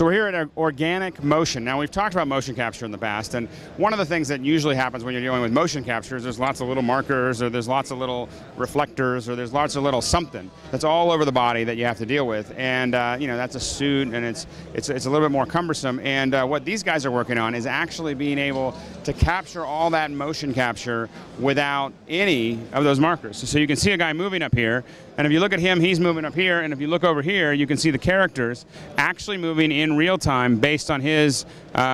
So we're here at Organic Motion. Now, we've talked about motion capture in the past, and one of the things that usually happens when you're dealing with motion capture is there's lots of little markers, or there's lots of little reflectors, or there's lots of little something that's all over the body that you have to deal with. And you know, that's a suit, and it's a little bit more cumbersome. And what these guys are working on is actually being able to capture all that motion capture without any of those markers. So you can see a guy moving up here, and if you look at him, he's moving up here, and if you look over here, you can see the characters actually moving in real time based on his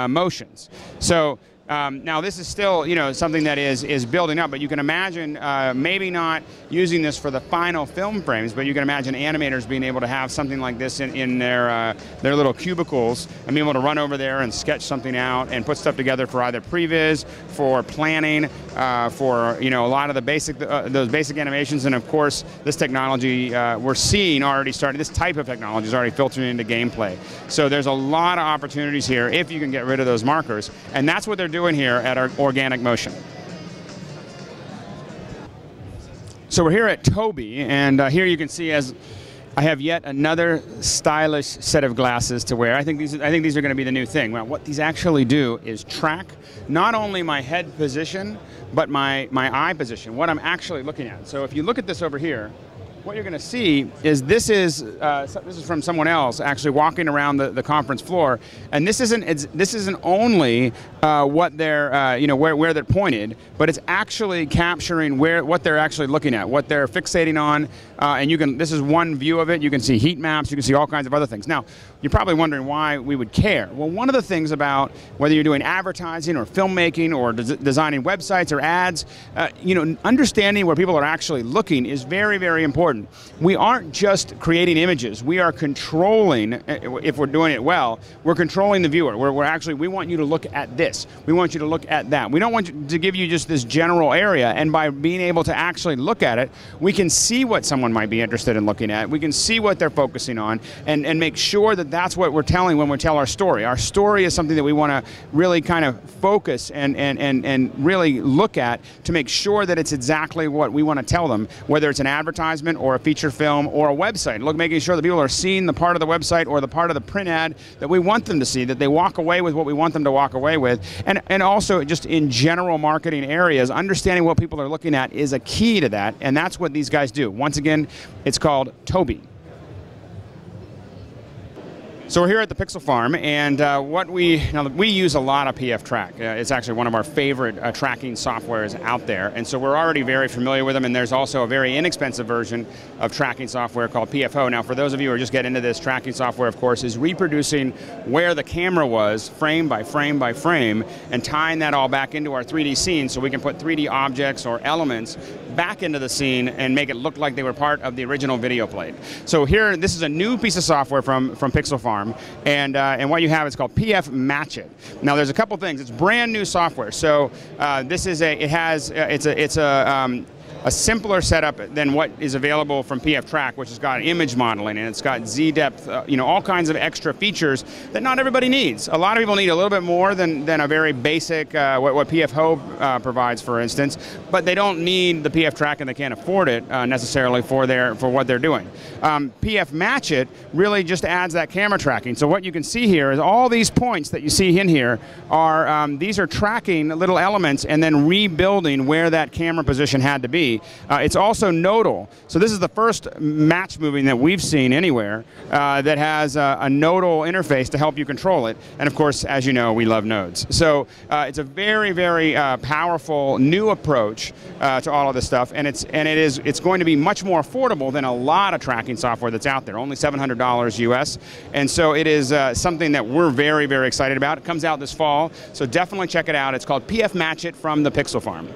motions. So now this is still, you know, something that is building up, but you can imagine maybe not using this for the final film frames, but you can imagine animators being able to have something like this in their little cubicles and being able to run over there and sketch something out and put stuff together for either previs, for planning, for, you know, a lot of the basic those basic animations. And of course, this technology we're seeing already starting. This type of technology is already filtering into gameplay. So there's a lot of opportunities here if you can get rid of those markers, and that's what they're doing here at our Organic Motion. So we're here at Tobii, and here you can see as I have yet another stylish set of glasses to wear. I think these are going to be the new thing. Well, what these actually do is track not only my head position, but my eye position, what I'm actually looking at. So if you look at this over here, what you're going to see is this is from someone else actually walking around the conference floor, and this isn't only what they're you know, where they're pointed, but it's actually capturing what they're actually looking at, what they're fixating on, and this is one view of it. You can see heat maps, you can see all kinds of other things. Now, you're probably wondering why we would care. Well, one of the things about whether you're doing advertising or filmmaking or designing websites or ads, you know, understanding where people are actually looking is very, very important. We aren't just creating images. We are controlling, if we're doing it well, we're controlling the viewer. We want you to look at this. We want you to look at that. We don't want to give you just this general area, and by being able to actually look at it, we can see what someone might be interested in looking at. We can see what they're focusing on, and make sure that that's what we're telling when we tell our story. Our story is something that we want to really kind of focus and really look at to make sure that it's exactly what we want to tell them, whether it's an advertisement or a feature film or a website. Look, making sure that people are seeing the part of the website or the part of the print ad that we want them to see, that they walk away with what we want them to walk away with. And also just in general marketing areas, understanding what people are looking at is a key to that, and that's what these guys do. Once again, it's called Tobii. So we're here at the Pixel Farm, and we use a lot of PF Track. It's actually one of our favorite tracking softwares out there, and so we're already very familiar with them. And there's also a very inexpensive version of tracking software called PFO. Now, for those of you who are just getting into this, tracking software, of course, is reproducing where the camera was frame by frame by frame, and tying that all back into our 3D scene, so we can put 3D objects or elements back into the scene and make it look like they were part of the original video plate. So here, this is a new piece of software from Pixel Farm. And what you have is called PF Match It. Now, there's a couple things. It's brand new software. So this is it's a simpler setup than what is available from PF Track, which has got image modeling, and it's got Z-depth, you know, all kinds of extra features that not everybody needs. A lot of people need a little bit more than a very basic, what PFO provides, for instance, but they don't need the PF Track, and they can't afford it necessarily for what they're doing. PF Match It really just adds that camera tracking. So what you can see here is all these points that you see in here are, these are tracking little elements and then rebuilding where that camera position had to be. It's also nodal. So this is the first match moving that we've seen anywhere that has a nodal interface to help you control it. And of course, as you know, we love nodes. So it's a very, very powerful new approach to all of this stuff, and it's going to be much more affordable than a lot of tracking software that's out there, only $700 US. And so it is something that we're very, very excited about. It comes out this fall, so definitely check it out. It's called PF Match It from the Pixel Farm.